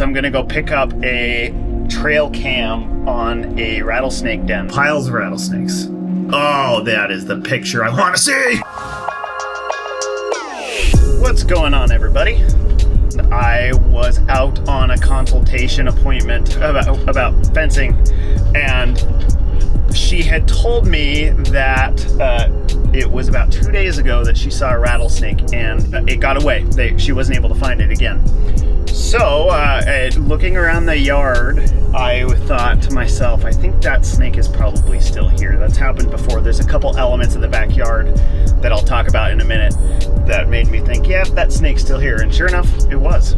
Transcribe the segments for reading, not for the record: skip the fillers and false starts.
I'm gonna go pick up a trail cam on a rattlesnake den. Piles of rattlesnakes. Oh, that is the picture I want to see! What's going on, everybody? I was out on a consultation appointment about fencing, and she had told me that it was about 2 days ago that she saw a rattlesnake and it got away. She wasn't able to find it again. So, looking around the yard, I thought to myself, I think that snake is probably still here. That's happened before. There's a couple elements of the backyard that I'll talk about in a minute that made me think, yeah, that snake's still here. And sure enough, it was.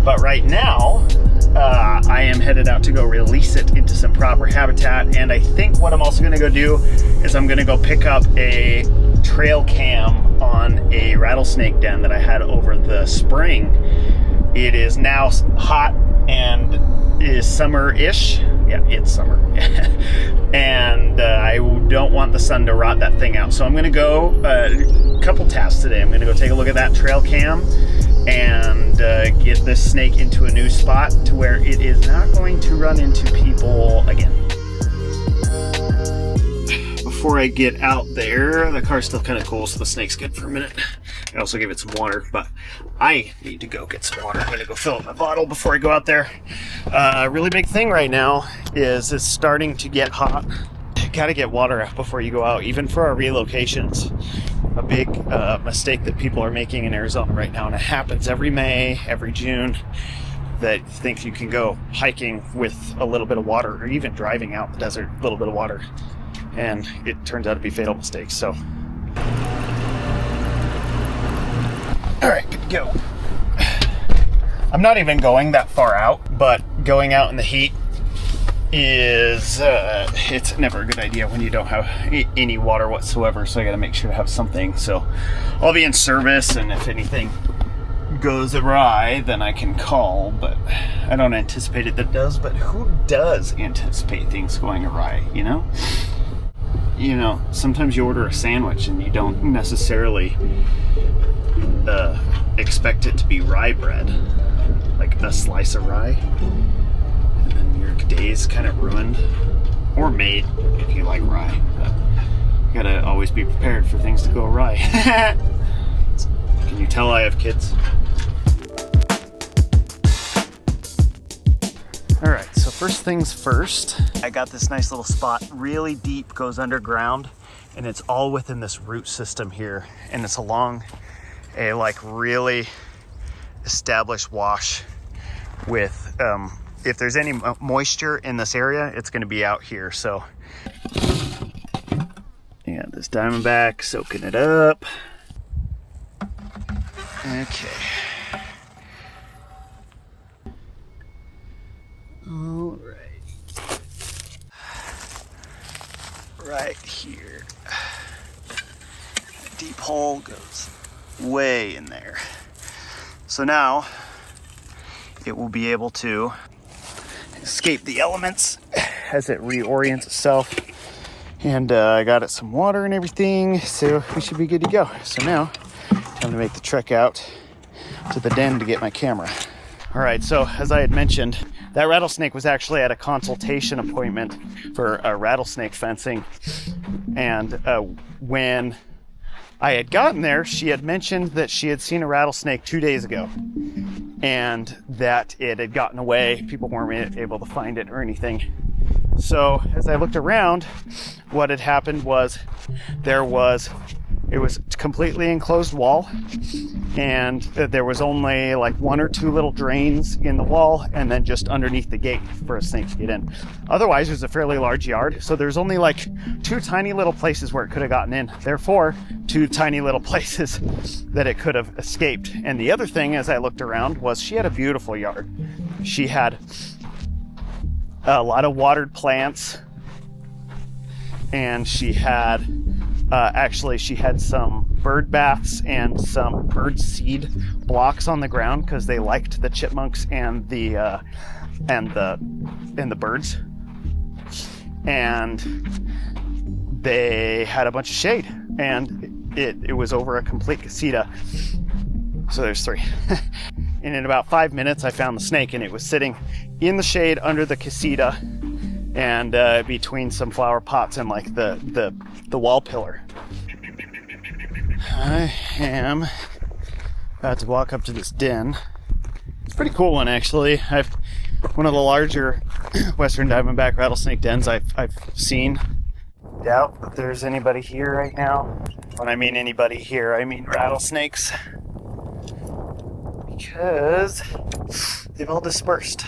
But right now, I am headed out to go release it into some proper habitat. And I think what I'm also going to go do is I'm going to go pick up a trail cam on a rattlesnake den that I had over the spring. It is now hot and is summer-ish. Yeah, it's summer. And I don't want the sun to rot that thing out. So I'm going to go a couple tasks today. I'm going to go take a look at that trail cam and get this snake into a new spot to where it is not going to run into people again. Before I get out there, the car's still kind of cool, so the snake's good for a minute. I also gave it some water, but I need to go get some water. I'm gonna go fill up my bottle before I go out there. A really big thing right now is it's starting to get hot. You gotta get water before you go out, even for our relocations. A big mistake that people are making in Arizona right now, and it happens every May, every June, that you think you can go hiking with a little bit of water, or even driving out in the desert, a little bit of water. And it turns out to be fatal mistakes, so. All right, good to go. I'm not even going that far out, but going out in the heat is, it's never a good idea when you don't have any water whatsoever, so I gotta make sure to have something. So I'll be in service, and if anything goes awry, then I can call, but I don't anticipate it that it does, but who does anticipate things going awry, you know? You know, sometimes you order a sandwich and you don't necessarily expect it to be rye bread, like a slice of rye, and then your day's kind of ruined, or made if you like rye. But you gotta always be prepared for things to go awry. Can you tell I have kids? All right, so first things first, I got this nice little spot, really deep, goes underground, and it's all within this root system here, and it's along a like really established wash with, if there's any moisture in this area, it's gonna be out here. So yeah, this diamondback soaking it up. Okay. All right. Right here. That deep hole goes way in there. So now it will be able to escape the elements as it reorients itself. And I got it some water and everything, so we should be good to go. So now time to make the trek out to the den to get my camera. All right, so as I had mentioned, that rattlesnake was actually at a consultation appointment for rattlesnake fencing. And when I had gotten there, she had mentioned that she had seen a rattlesnake 2 days ago and that it had gotten away. People weren't able to find it or anything. So as I looked around, what had happened was it was a completely enclosed wall, and there was only like one or two little drains in the wall, and then just underneath the gate for a snake to get in. Otherwise, it was a fairly large yard, so there's only like two tiny little places where it could have gotten in. Therefore, two tiny little places that it could have escaped. And the other thing, as I looked around, was she had a beautiful yard. She had a lot of watered plants, and she had she had some bird baths and some bird seed blocks on the ground because they liked the chipmunks and the birds, and they had a bunch of shade, and it was over a complete casita. So there's three. and in about 5 minutes I found the snake, and it was sitting in the shade under the casita and between some flower pots and like the wall pillar. I am about to walk up to this den. It's a pretty cool one, actually. I've one of the larger Western Diamondback rattlesnake dens I've seen. Doubt that there's anybody here right now. When I mean anybody here, I mean rattlesnakes, because they've all dispersed.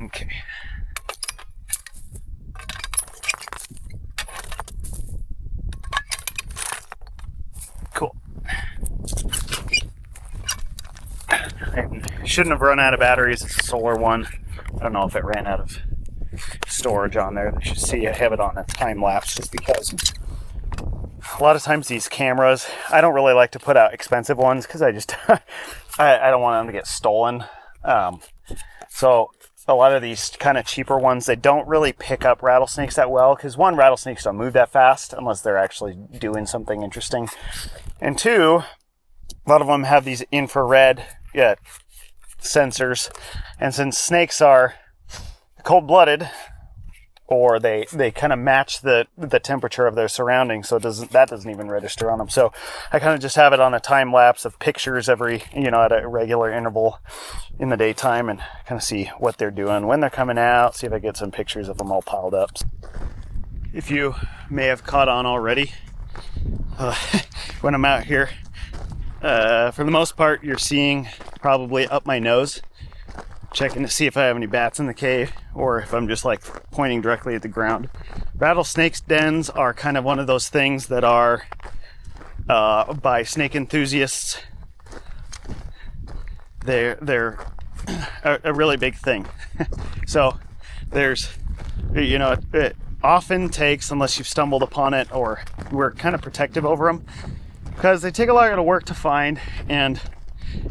Okay. Cool. I shouldn't have run out of batteries. It's a solar one. I don't know if it ran out of storage on there. You should see I have it on a time lapse just because a lot of times these cameras, I don't really like to put out expensive ones because I just I don't want them to get stolen. So a lot of these kind of cheaper ones, they don't really pick up rattlesnakes that well because one, rattlesnakes don't move that fast unless they're actually doing something interesting, and two, a lot of them have these infrared sensors, and since snakes are cold-blooded, or they kind of match the temperature of their surroundings, so that doesn't even register on them. So I kind of just have it on a time lapse of pictures every, at a regular interval in the daytime, and kind of see what they're doing when they're coming out, see if I get some pictures of them all piled up. If you may have caught on already, when I'm out here, for the most part, you're seeing probably up my nose, checking to see if I have any bats in the cave, or if I'm just like pointing directly at the ground. Rattlesnakes dens are kind of one of those things that are by snake enthusiasts. They're a really big thing. So there's, it often takes, unless you've stumbled upon it or we're kind of protective over them, because they take a lot of work to find. And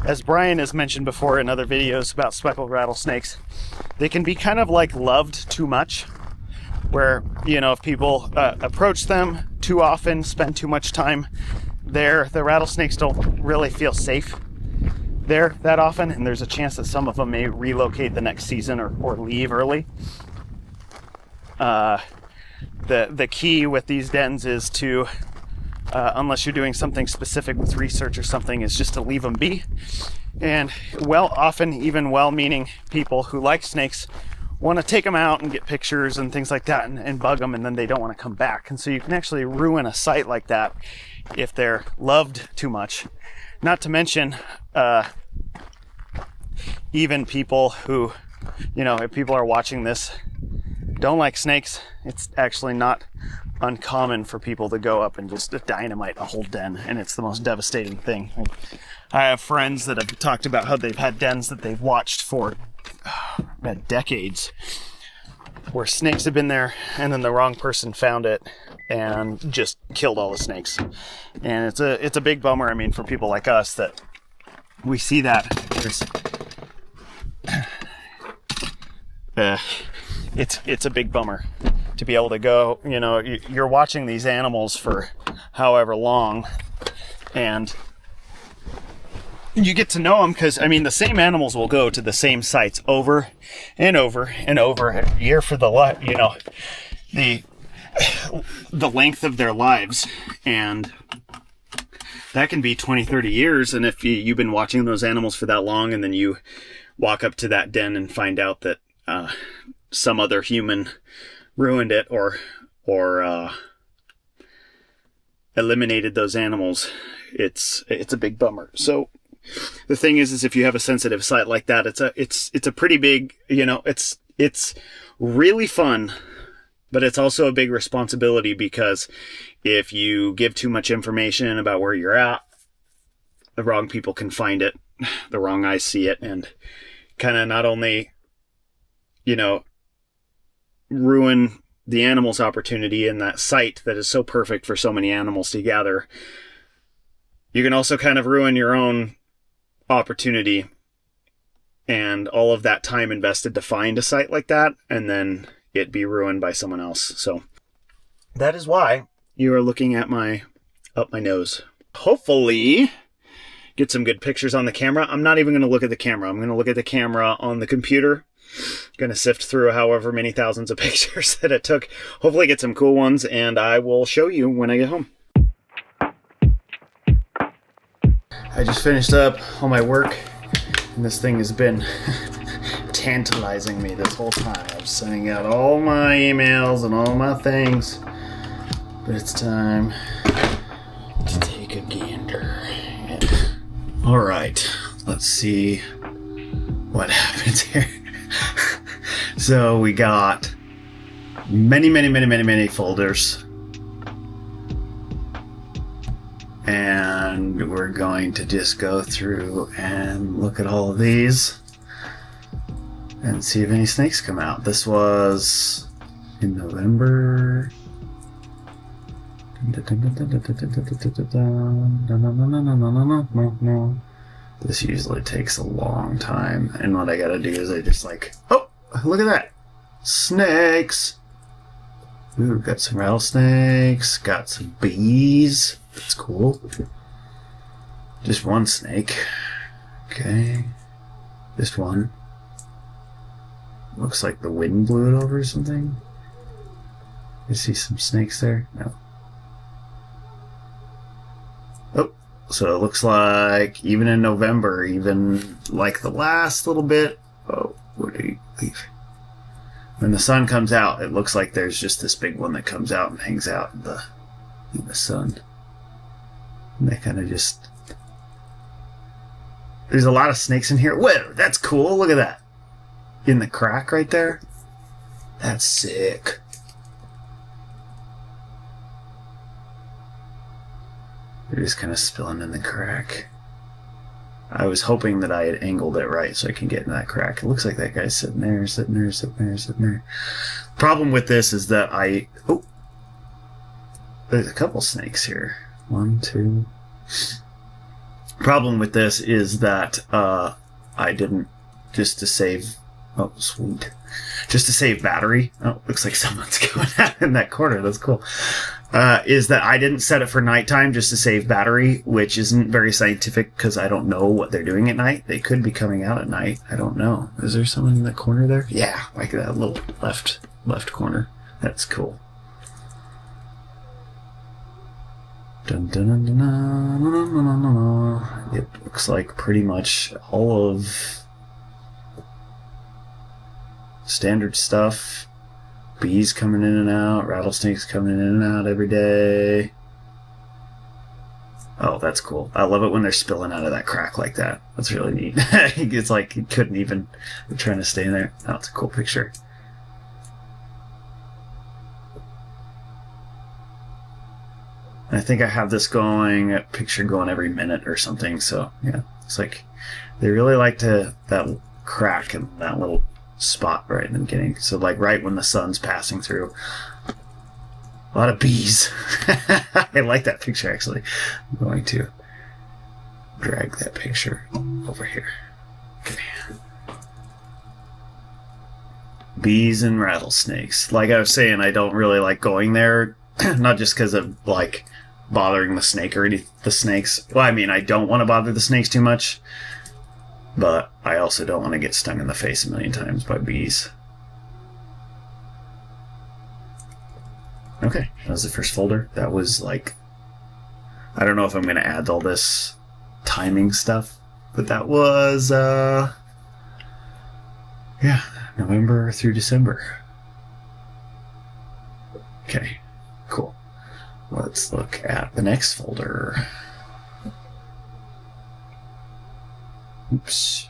as Brian has mentioned before in other videos about speckled rattlesnakes, they can be kind of like loved too much, where, if people approach them too often, spend too much time there, the rattlesnakes don't really feel safe there that often, and there's a chance that some of them may relocate the next season or leave early. The key with these dens is to, unless you're doing something specific with research or something, is just to leave them be. And often even well-meaning people who like snakes want to take them out and get pictures and things like that and bug them, and then they don't want to come back. And so you can actually ruin a site like that if they're loved too much. Not to mention, even people who, if people are watching this, don't like snakes, it's actually not uncommon for people to go up and just dynamite a whole den, and it's the most devastating thing. I have friends that have talked about how they've had dens that they've watched for decades, where snakes have been there, and then the wrong person found it and just killed all the snakes. And it's a big bummer. I mean, for people like us that we see that, it's a big bummer to be able to go, you're watching these animals for however long, and you get to know them, because the same animals will go to the same sites over and over and over every year for the length of their lives, and that can be 20-30 years. And if you've been watching those animals for that long, and then you walk up to that den and find out that some other human ruined it or eliminated those animals, it's a big bummer. So the thing is if you have a sensitive site like that, it's a pretty big, it's really fun, but it's also a big responsibility, because if you give too much information about where you're at, the wrong people can find it, the wrong eyes see it, and kind of not only, ruin the animal's opportunity in that site that is so perfect for so many animals to gather, you can also kind of ruin your own opportunity and all of that time invested to find a site like that, and then it be ruined by someone else. So that is why you are looking at up my nose. Hopefully get some good pictures on the camera. I'm not even going to look at the camera. I'm going to look at the camera on the computer. Going to sift through however many thousands of pictures that it took. Hopefully get some cool ones, and I will show you when I get home. I just finished up all my work, and this thing has been tantalizing me this whole time. I'm sending out all my emails and all my things, but it's time to take a gander. All right, let's see what happens here. So we got many folders, and we're going to just go through and look at all of these and see if any snakes come out. This was in November. This usually takes a long time, and what I gotta do is I just like, oh, look at that, snakes. Ooh, got some rattlesnakes, got some bees. That's cool. Just one snake. Okay. Just one. Looks like the wind blew it over or something. You see some snakes there? No. Oh, so it looks like even in November, even like the last little bit. Oh, where did he leave? When the sun comes out, it looks like there's just this big one that comes out and hangs out in the sun. And they kind of just... There's a lot of snakes in here. Whoa, that's cool. Look at that. In the crack right there. That's sick. They're just kind of spilling in the crack. I was hoping that I had angled it right so I can get in that crack. It looks like that guy's sitting there, sitting there, sitting there, sitting there. Problem with this is that oh, there's a couple snakes here. 1, 2. Problem with this is that I didn't, just to save, oh sweet, just to save battery. Oh, looks like someone's going out in that corner. That's cool. Is that I didn't set it for nighttime just to save battery, which isn't very scientific because I don't know what they're doing at night. They could be coming out at night. I don't know. Is there someone in the corner there? Yeah, like that little left corner. That's cool. Dun, dun, dun, dun, dun, dun, dun, dun, dun. It looks like pretty much all of standard stuff. Bees coming in and out, rattlesnakes coming in and out every day. Oh, that's cool. I love it when they're spilling out of that crack like that. That's really neat. It's like it couldn't even, they're trying to stay in there. Oh, it's a cool picture. I think I have this going, a picture going every minute or something. So yeah, it's like they really like that crack and that little spot right in the beginning. So like right when the sun's passing through. A lot of bees. I like that picture actually. I'm going to drag that picture over here. Okay. Bees and rattlesnakes. Like I was saying, I don't really like going there. Not just because of like bothering the snake or the snakes. Well, I mean, I don't want to bother the snakes too much, but I also don't want to get stung in the face a million times by bees. Okay, that was the first folder. That was like, I don't know if I'm going to add all this timing stuff, but that was, yeah, November through December. Okay, cool. Let's look at the next folder. Oops.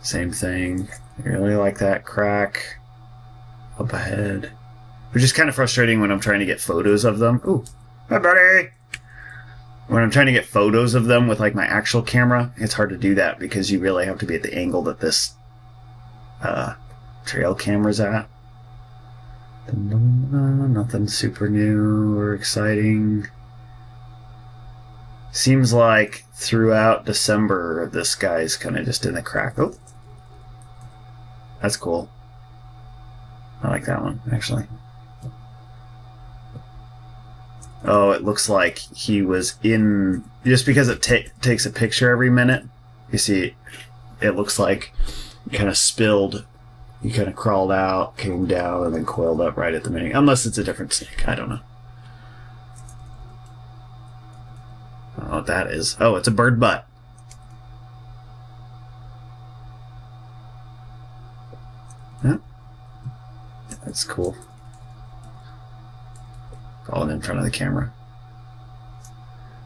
Same thing. I really like that crack up ahead. Which is kind of frustrating when I'm trying to get photos of them. Ooh, hi buddy! When I'm trying to get photos of them with like my actual camera, it's hard to do that because you really have to be at the angle that this trail camera's at. Nothing super new or exciting. Seems like throughout December, this guy's kind of just in the crack. Oh, that's cool. I like that one, actually. Oh, it looks like he was in... Just because it takes a picture every minute, you see, it looks like he kind of spilled. He kind of crawled out, came down, and then coiled up right at the beginning. Unless it's a different snake. I don't know. I don't know what that is. Oh, it's a bird butt. Yeah. That's cool. Crawling in front of the camera.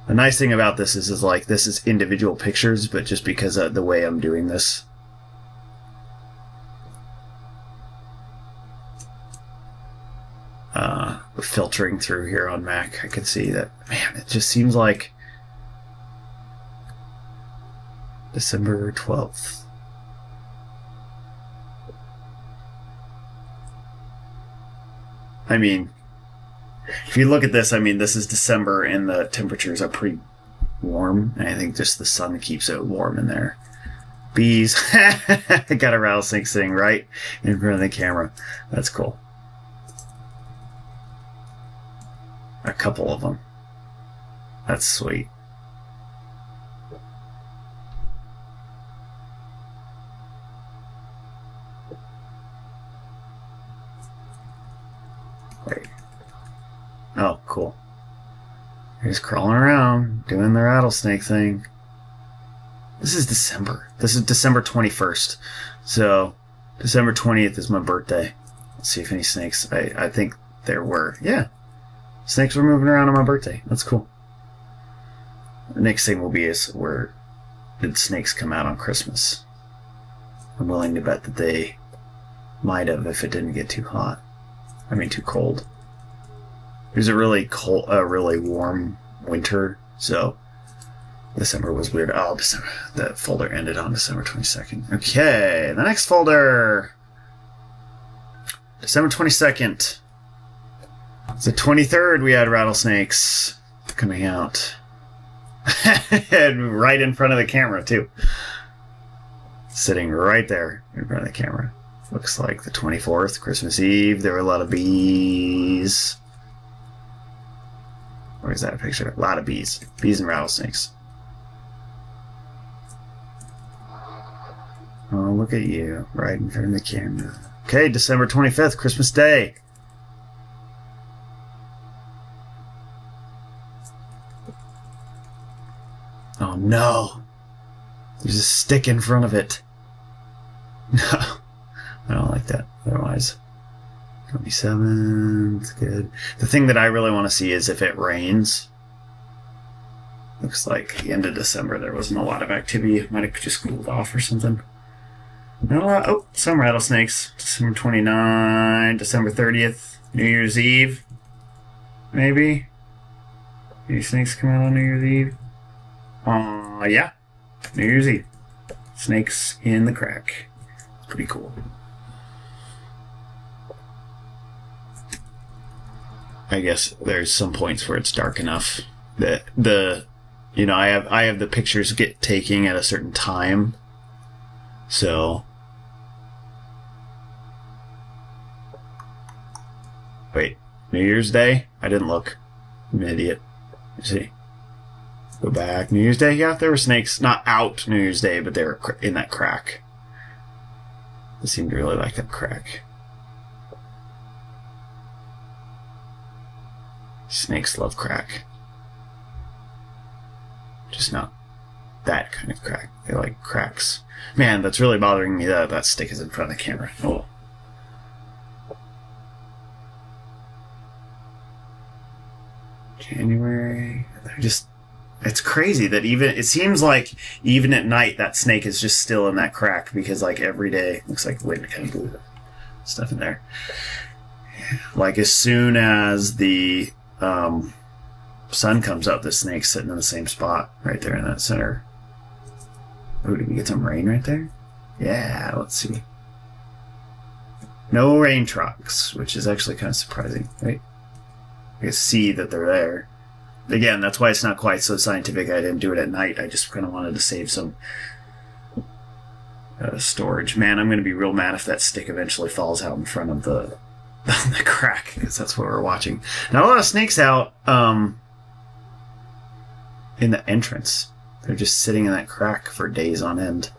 The nice thing about this is like, this is individual pictures, but just because of the way I'm doing this. Filtering through here on Mac, I can see that, man, it just seems like December 12th. I mean, if you look at this, I mean, this is December and the temperatures are pretty warm. And I think just the sun keeps it warm in there. Bees. I got a rattlesnake sitting right in front of the camera. That's cool. A couple of them. That's sweet. Wait. Oh, cool. He's crawling around, doing the rattlesnake thing. This is December. This is December 21st. So, December 20th is my birthday. Let's see if any snakes... I think there were. Yeah. Snakes were moving around on my birthday. That's cool. The next thing will be is where did snakes come out on Christmas? I'm willing to bet that they might have if it didn't get too hot. I mean, too cold. It was a really cold, really warm winter, so December was weird. Oh, December. The folder ended on December 22nd. Okay, the next folder. December 22nd. It's the 23rd we had rattlesnakes coming out. And right in front of the camera, too. Sitting right there in front of the camera. Looks like the 24th, Christmas Eve. There were a lot of bees. Where's that picture? A lot of bees. Bees and rattlesnakes. Oh, look at you. Right in front of the camera. Okay, December 25th, Christmas Day. Oh no. There's a stick in front of it. No. I don't like that. Otherwise. 27th, good. The thing that I really want to see is if it rains. Looks like the end of December there wasn't a lot of activity. It might have just cooled off or something. Not a lot. Oh, some rattlesnakes. December 29th, December 30th, New Year's Eve. Maybe. Any snakes come out on New Year's Eve? Yeah. New Year's Eve. Snakes in the crack. Pretty cool. I guess there's some points where it's dark enough that I have the pictures get taking at a certain time. So wait, New Year's Day? I didn't look. I'm an idiot. You see? Go back. New Year's Day? Yeah, there were snakes. Not out New Year's Day, but they were in that crack. They seemed to really like that crack. Snakes love crack. Just not that kind of crack. They like cracks. Man, that's really bothering me that that stick is in front of the camera. Oh. January. It's crazy that it seems like even at night that snake is just still in that crack because like every day looks like wind kind of blew stuff in there. Like as soon as the sun comes up, the snake's sitting in the same spot right there in that center. Oh, did we get some rain right there? Yeah, let's see. No rain trucks, which is actually kind of surprising, right? I can see that they're there. Again, that's why it's not quite so scientific. I didn't do it at night. I just kind of wanted to save some storage. Man, I'm going to be real mad if that stick eventually falls out in front of the the crack, because that's what we're watching. Not a lot of snakes out in the entrance. They're just sitting in that crack for days on end.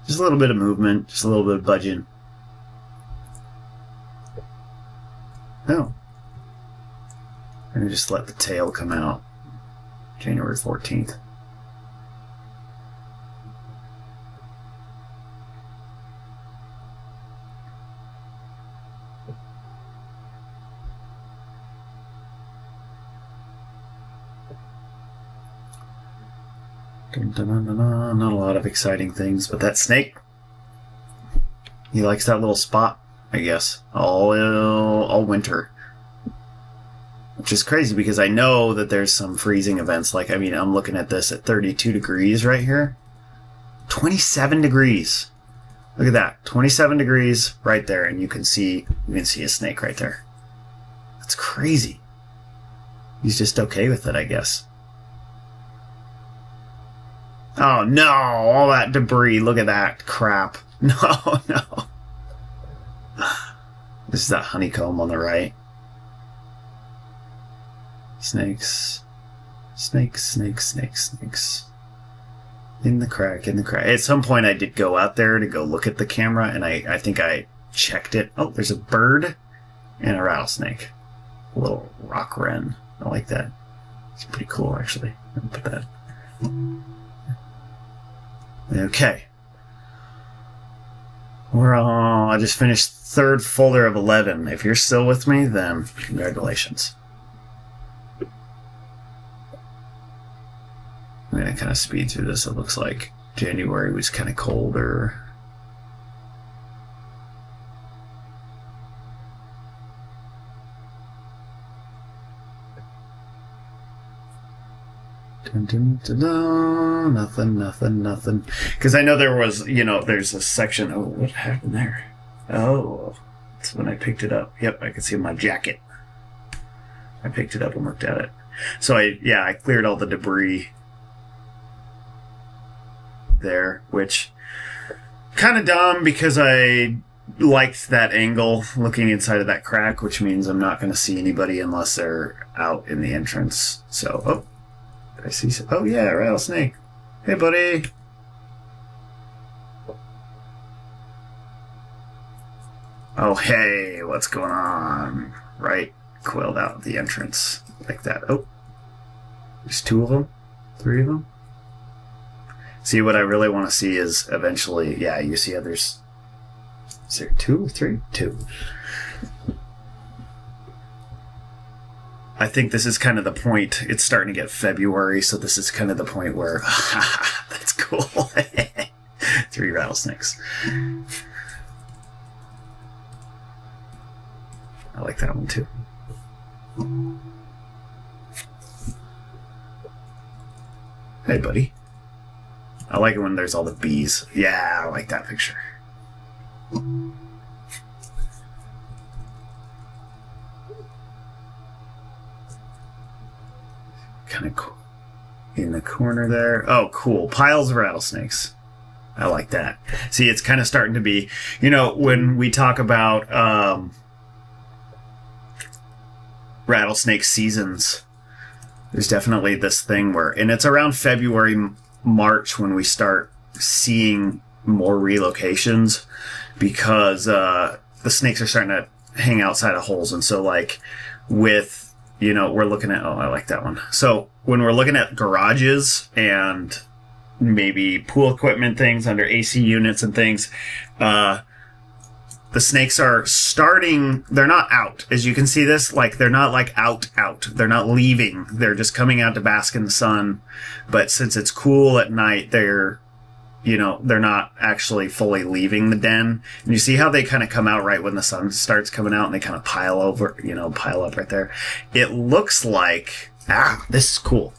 Just a little bit of movement, just a little bit of budging. Oh. I'm going to just let the tail come out. January 14th. Not a lot of exciting things, but that snake, he likes that little spot, I guess, all winter. Which is crazy because I know that there's some freezing events. Like, I mean, I'm looking at this at 32 degrees right here. 27 degrees. Look at that. 27 degrees right there, and you can see a snake right there. That's crazy. He's just okay with it, I guess. Oh no, all that debris. Look at that crap. No, no. This is that honeycomb on the right. Snakes. Snakes, snakes, snakes, snakes. In the crack, in the crack. At some point I did go out there to go look at the camera, and I think I checked it. Oh, there's a bird and a rattlesnake. A little rock wren. I like that. It's pretty cool, actually. I'll put that. Okay. I just finished third folder of 11. If you're still with me, then congratulations. I'm going to kind of speed through this. It looks like January was kind of colder. Dun, dun, dun, dun. Nothing. Because I know there was, there's a section. Oh, what happened there? Oh, that's when I picked it up. Yep, I can see my jacket. I picked it up and looked at it. So I cleared all the debris there, which kind of dumb because I liked that angle looking inside of that crack, which means I'm not going to see anybody unless they're out in the entrance. So, I see. Oh yeah, rattlesnake. Hey, buddy. Oh hey, what's going on? Right, coiled out at the entrance like that. Oh, there's 2 of them, 3 of them. See, what I really want to see is eventually. Yeah, you see how there's. Is there 2 or 3? 2. I think this is kind of the point. It's starting to get February, so this is kind of the point where that's cool. 3 rattlesnakes. I like that one too. Hey, buddy. I like it when there's all the bees. Yeah, I like that picture. Kind of cool. In the corner there. Oh, cool. Piles of rattlesnakes. I like that. See, it's kind of starting to be, when we talk about rattlesnake seasons, there's definitely this thing where, and it's around February, March when we start seeing more relocations because the snakes are starting to hang outside of holes. And so we're looking at, I like that one. So when we're looking at garages and maybe pool equipment things under AC units and things, the snakes are starting, they're not out. As you can see this, they're not out. They're not leaving. They're just coming out to bask in the sun. But since it's cool at night, they're not actually fully leaving the den. And you see how they kind of come out right when the sun starts coming out and they kind of pile up right there. It looks like, this is cool.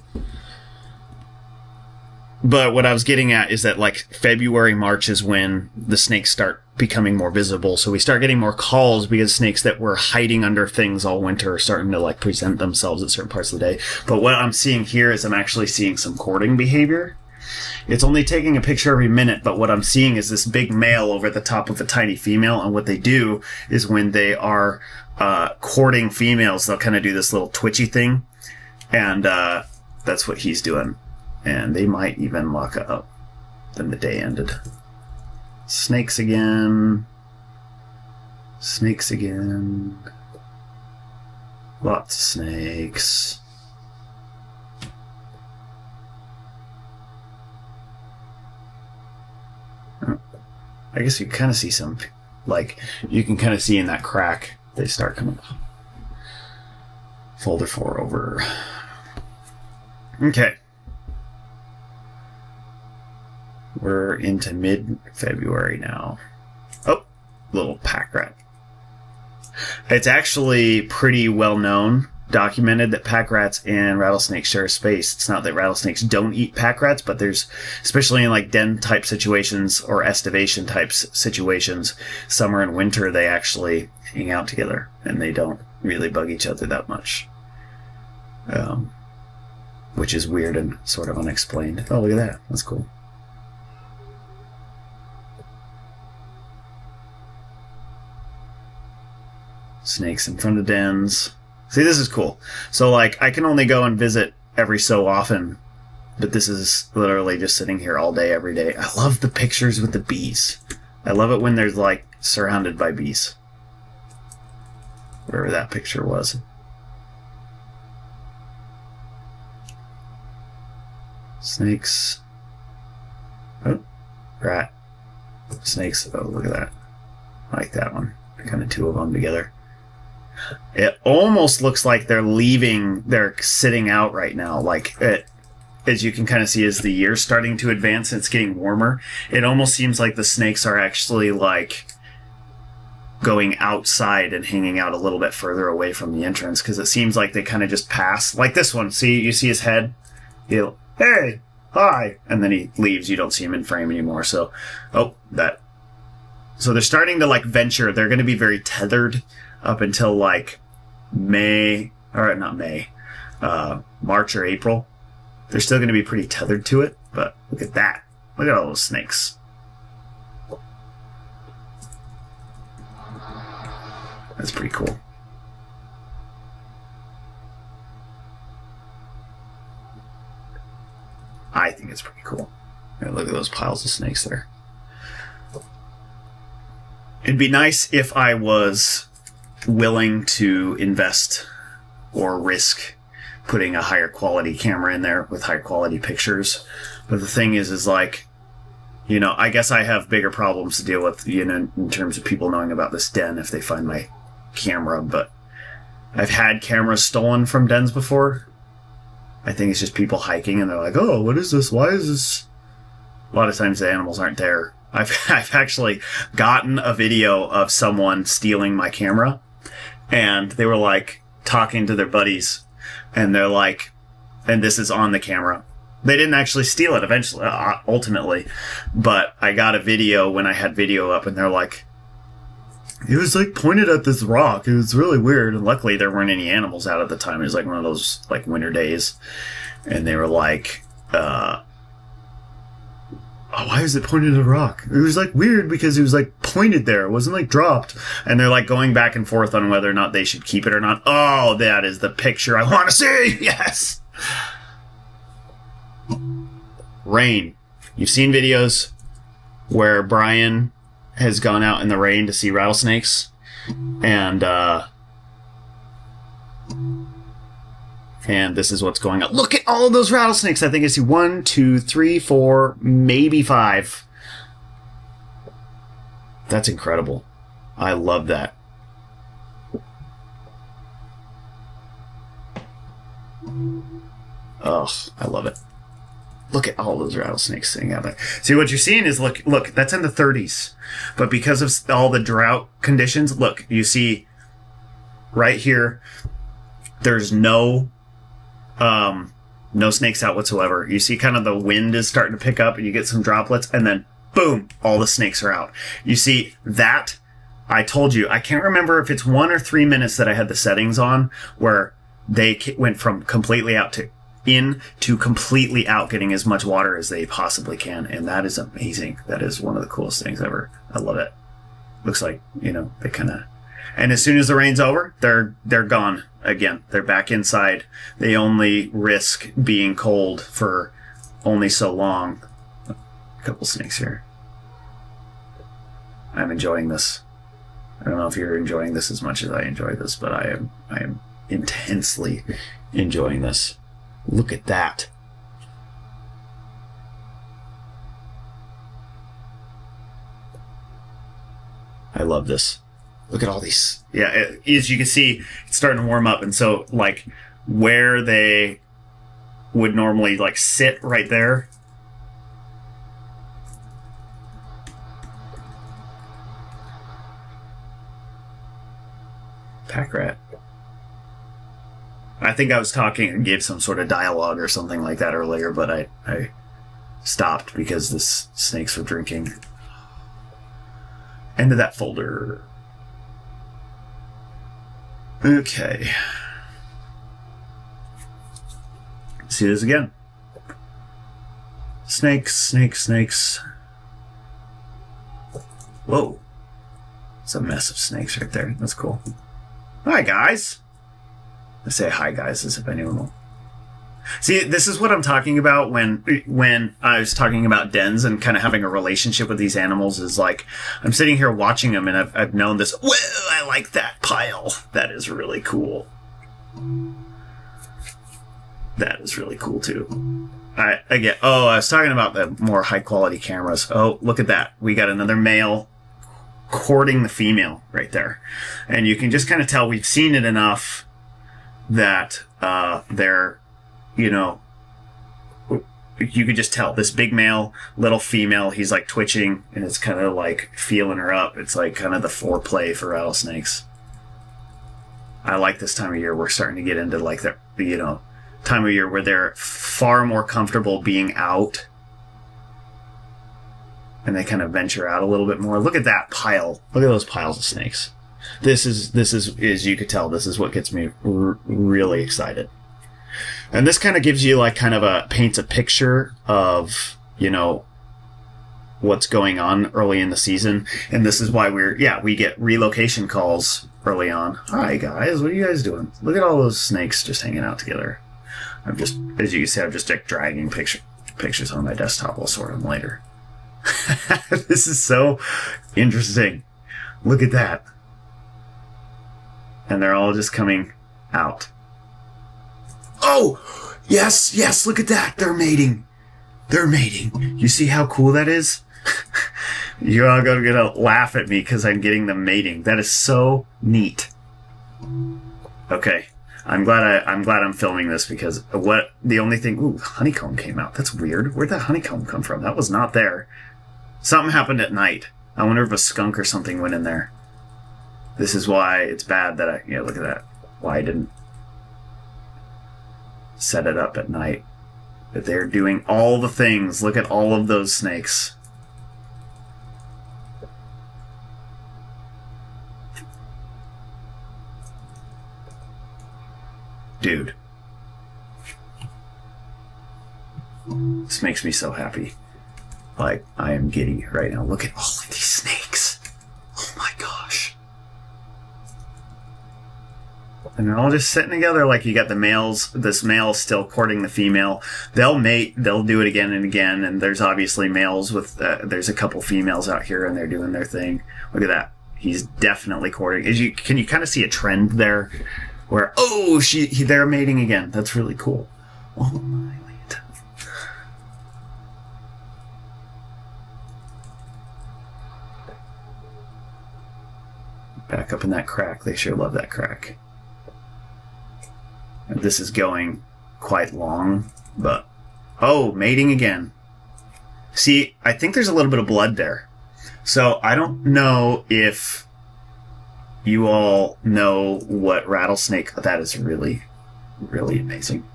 But what I was getting at is that February, March is when the snakes start becoming more visible. So we start getting more calls because snakes that were hiding under things all winter are starting to present themselves at certain parts of the day. But what I'm seeing here is I'm actually seeing some courting behavior. It's only taking a picture every minute, but what I'm seeing is this big male over the top of a tiny female, and what they do is when they are courting females, they'll kind of do this little twitchy thing, and that's what he's doing. And they might even lock up. Then the day ended. Snakes again. Snakes again. Lots of snakes. I guess you kind of see some, like, you can kind of see in that crack, they start coming up. Folder 4 over. Okay. We're into mid-February now. Oh, little pack rat. It's actually pretty well known, documented, that pack rats and rattlesnakes share a space. It's not that rattlesnakes don't eat pack rats, but there's, especially in like den type situations or estivation type situations, summer and winter, they actually hang out together and they don't really bug each other that much. Which is weird and sort of unexplained. Oh, look at that. That's cool. Snakes in front of dens. See, this is cool. So, like, I can only go and visit every so often, but this is literally just sitting here all day, every day. I love the pictures with the bees. I love it when they're, like, surrounded by bees. Wherever that picture was. Snakes. Oh, rat. Snakes. Oh, look at that. I like that one. Kind of two of them together. It almost looks like they're leaving, they're sitting out right now. Like, as you can kind of see, as the year's starting to advance and it's getting warmer, it almost seems like the snakes are actually, like, going outside and hanging out a little bit further away from the entrance, because it seems like they kind of just pass. Like this one, see, you see his head? He'll, hey, hi, and then he leaves. You don't see him in frame anymore. So, oh, that. So they're starting to, like, venture. They're going to be very tethered up until, like, May, or not May, March or April. They're still going to be pretty tethered to it, but look at that. Look at all those snakes. That's pretty cool. I think it's pretty cool. Yeah, look at those piles of snakes there. It'd be nice if I was willing to invest or risk putting a higher quality camera in there with higher quality pictures. But the thing is like, you know, I guess I have bigger problems to deal with, you know, in terms of people knowing about this den if they find my camera. But I've had cameras stolen from dens before. I think it's just people hiking and they're like, oh, what is this? Why is this? A lot of times the animals aren't there. I've actually gotten a video of someone stealing my camera, and they were like talking to their buddies, and they're like, and this is on the camera. They didn't actually steal it eventually, ultimately, but I got a video when I had video up, and they're like, it was like pointed at this rock. It was really weird, and luckily there weren't any animals out at the time. It was like one of those like winter days, and they were like, oh, why is it pointed at a rock? It was like weird because it was like pointed there. It wasn't like dropped. And they're like going back and forth on whether or not they should keep it or not. Oh, that is the picture I want to see. Yes. Rain. You've seen videos where Brian has gone out in the rain to see rattlesnakes. And this is what's going on. Look at all of those rattlesnakes. I think I see 1, 2, 3, 4, maybe 5. That's incredible. I love that. Oh, I love it. Look at all those rattlesnakes sitting out there. See, what you're seeing is, look, that's in the 30s. But because of all the drought conditions, look, you see right here, there's no snakes out whatsoever. You see kind of the wind is starting to pick up and you get some droplets, and then boom, all the snakes are out. You see that, I told you, I can't remember if it's 1 or 3 minutes that I had the settings on where they went from completely out to in to completely out, getting as much water as they possibly can. And that is amazing. That is one of the coolest things ever. I love it. Looks like, you know, they kind of, and as soon as the rain's over, they're gone again. They're back inside. They only risk being cold for only so long. A couple snakes here. I'm enjoying this. I don't know if you're enjoying this as much as I enjoy this, but I am intensely enjoying this. Look at that. I love this. Look at all these. Yeah, as you can see, it's starting to warm up. And so, like, where they would normally, like, sit right there. Pack rat. I think I was talking and gave some sort of dialogue or something like that earlier, but I stopped because the snakes were drinking. End of that folder. Okay. See this again. Snakes, snakes, snakes. Whoa. It's a mess of snakes right there. That's cool. Hi, guys. I say hi, guys, as if anyone will. See, this is what I'm talking about when I was talking about dens and kind of having a relationship with these animals. Is like, I'm sitting here watching them, and I've known this. Whoa, I like that pile. That is really cool. That is really cool, too. I was talking about the more high-quality cameras. Oh, look at that. We got another male courting the female right there. And you can just kind of tell we've seen it enough that they're, you know, you could just tell this big male, little female, he's like twitching and it's kind of like feeling her up. It's like kind of the foreplay for rattlesnakes. I like this time of year. We're starting to get into like the, you know, time of year where they're far more comfortable being out and they kind of venture out a little bit more. Look at that pile. Look at those piles of snakes. This is, as you could tell, this is what gets me really excited. And this kind of gives you like kind of paints a picture of, you know, what's going on early in the season. And this is why we get relocation calls early on. Hi guys, what are you guys doing? Look at all those snakes just hanging out together. I'm just, as you can see, I'm just like dragging pictures on my desktop. I'll sort them later. This is so interesting. Look at that. And they're all just coming out. Oh, yes, look at that. They're mating. You see how cool that is? You're all gonna laugh at me because I'm getting them mating. That is so neat. Okay. I'm glad I'm filming this because the only thing, honeycomb came out. That's weird. Where'd that honeycomb come from? That was not there. Something happened at night. I wonder if a skunk or something went in there. This is why it's bad that look at that. Why I didn't set it up at night. But they're doing all the things. Look at all of those snakes. Dude. This makes me so happy. Like, I am giddy right now. Look at all of these snakes. Oh my gosh. And they're all just sitting together. Like, you got the males, this male still courting the female. They'll mate, they'll do it again and again. And there's obviously males with, there's a couple females out here and they're doing their thing. Look at that. He's definitely courting. Can you kind of see a trend there? Where, they're mating again. That's really cool. Oh my land. Back up in that crack. They sure love that crack. And this is going quite long, but... Oh, mating again. See, I think there's a little bit of blood there. So I don't know if you all know what rattlesnake... That is really, really amazing.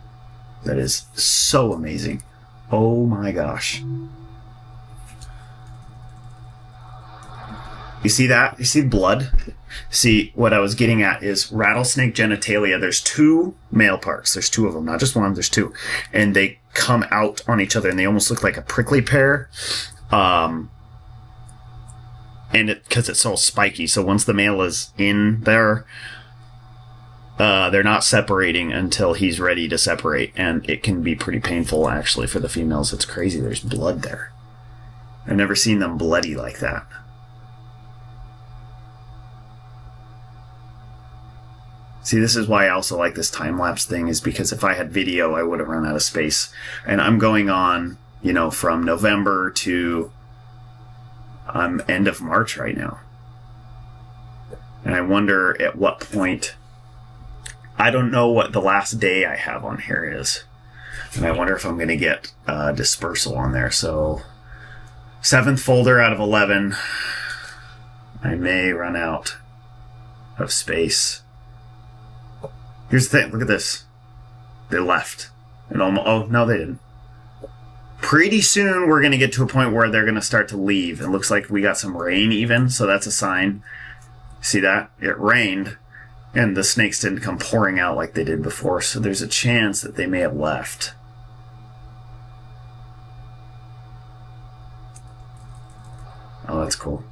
That is so amazing. Oh my gosh. You see that? You see blood? See, what I was getting at is rattlesnake genitalia. There's 2 male parts. There's 2 of them, not just one. There's 2. And they come out on each other, and they almost look like a prickly pear. And because it's so spiky. So once the male is in there, they're not separating until he's ready to separate. And it can be pretty painful, actually, for the females. It's crazy. There's blood there. I've never seen them bloody like that. See, this is why I also like this time-lapse thing, is because if I had video, I would have run out of space. And I'm going on, you know, from November to end of March right now. And I wonder at what point... I don't know what the last day I have on here is. And I wonder if I'm going to get dispersal on there. So, 7th folder out of 11. I may run out of space. Here's the thing. Look at this. They left. And almost, oh, no, they didn't. Pretty soon, we're going to get to a point where they're going to start to leave. It looks like we got some rain even, so that's a sign. See that? It rained, and the snakes didn't come pouring out like they did before, so there's a chance that they may have left. Oh, that's cool.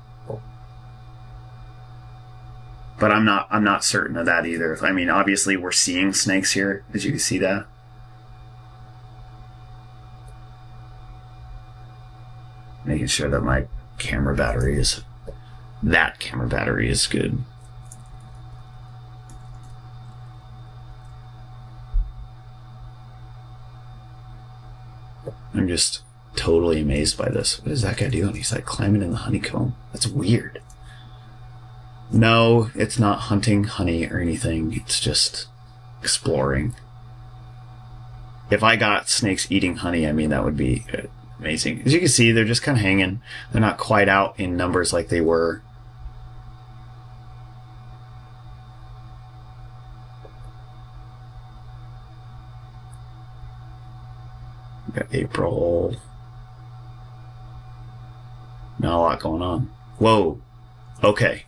But I'm not certain of that either. I mean, obviously we're seeing snakes here, as you can see that. Making sure that my camera battery is good. I'm just totally amazed by this. What is that guy doing? He's like climbing in the honeycomb. That's weird. No, it's not hunting honey or anything. It's just exploring. If I got snakes eating honey, I mean, that would be amazing. As you can see, they're just kind of hanging. They're not quite out in numbers like they were. We got April. Not a lot going on. Whoa. Okay.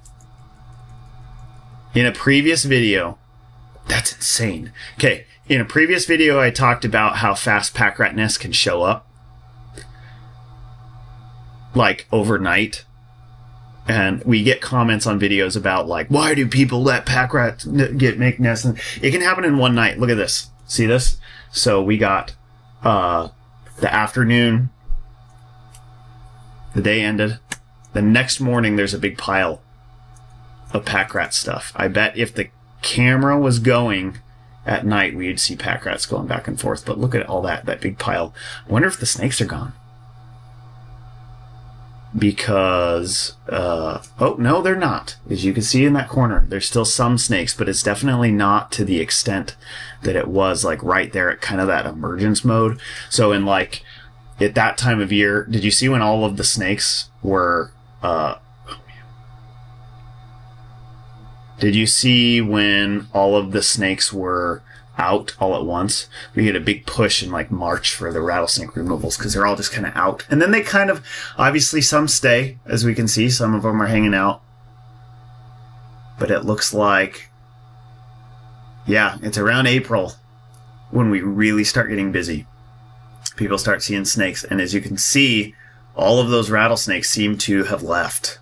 In a previous video, that's insane. Okay, in a previous video, I talked about how fast pack rat nests can show up, like overnight. And we get comments on videos about like, why do people let pack rats make nests? And it can happen in one night. Look at this. See this? So we got the afternoon. The day ended. The next morning, there's a big pile of pack rat stuff. I bet if the camera was going at night, we'd see pack rats going back and forth. But look at all that big pile. I wonder if the snakes are gone. Because, oh, no, they're not. As you can see in that corner, there's still some snakes, but it's definitely not to the extent that it was, like, right there at kind of that emergence mode. So in, like, at that time of year, did you see when all of the snakes were, did you see when all of the snakes were out all at once? We get a big push in like March for the rattlesnake removals because they're all just kind of out. And then they kind of, obviously some stay, as we can see. Some of them are hanging out. But it looks like, yeah, it's around April when we really start getting busy. People start seeing snakes. And as you can see, all of those rattlesnakes seem to have left.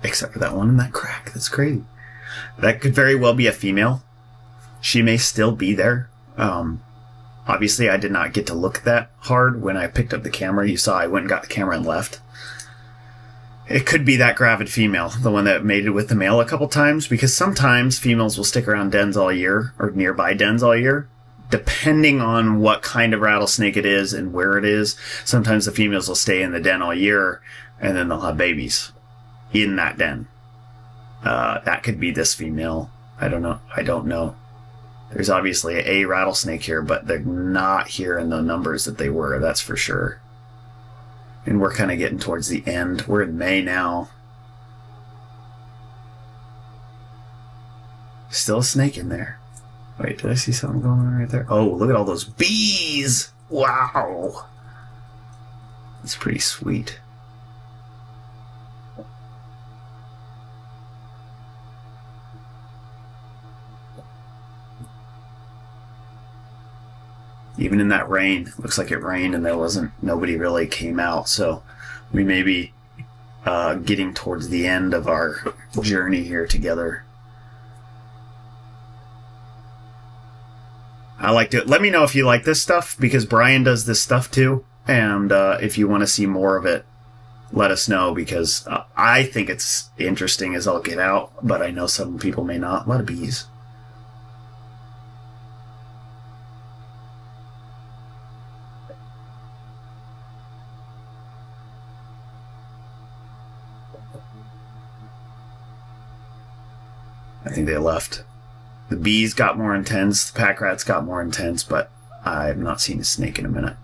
Except for that one in that crack. That's crazy. That could very well be a female. She may still be there. Obviously, I did not get to look that hard when I picked up the camera. You saw I went and got the camera and left. It could be that gravid female, the one that mated with the male a couple times, because sometimes females will stick around dens all year, or nearby dens all year, depending on what kind of rattlesnake it is and where it is. Sometimes the females will stay in the den all year, and then they'll have babies in that den. That could be this female. I don't know. There's obviously a rattlesnake here, but they're not here in the numbers that they were, that's for sure. And we're kind of getting towards the end. We're in May now. Still a snake in there. Wait, did I see something going on right there? Oh, look at all those bees! Wow. That's pretty sweet. Even in that rain, looks like it rained and nobody really came out. So we may be getting towards the end of our journey here together. I liked it. Let me know if you like this stuff, because Brian does this stuff too. And if you want to see more of it, let us know, because I think it's interesting as all get out, but I know some people may not. A lot of bees. I think they left. The bees got more intense, the pack rats got more intense, but I've not seen a snake in a minute.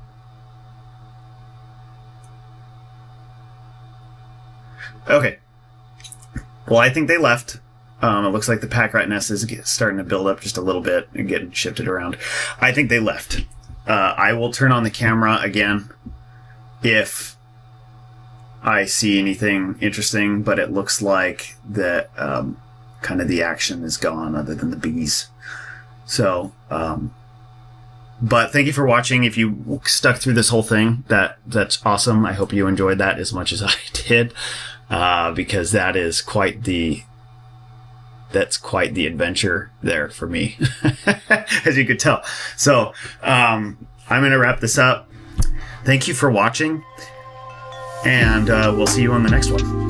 Okay. Well, I think they left. It looks like the pack rat nest is starting to build up just a little bit and getting shifted around. I think they left. I will turn on the camera again if I see anything interesting, but it looks like that kind of the action is gone other than the bees. So, but thank you for watching. If you stuck through this whole thing, that's awesome. I hope you enjoyed that as much as I did, because that's quite the adventure there for me, as you could tell. So, I'm going to wrap this up. Thank you for watching, and we'll see you on the next one.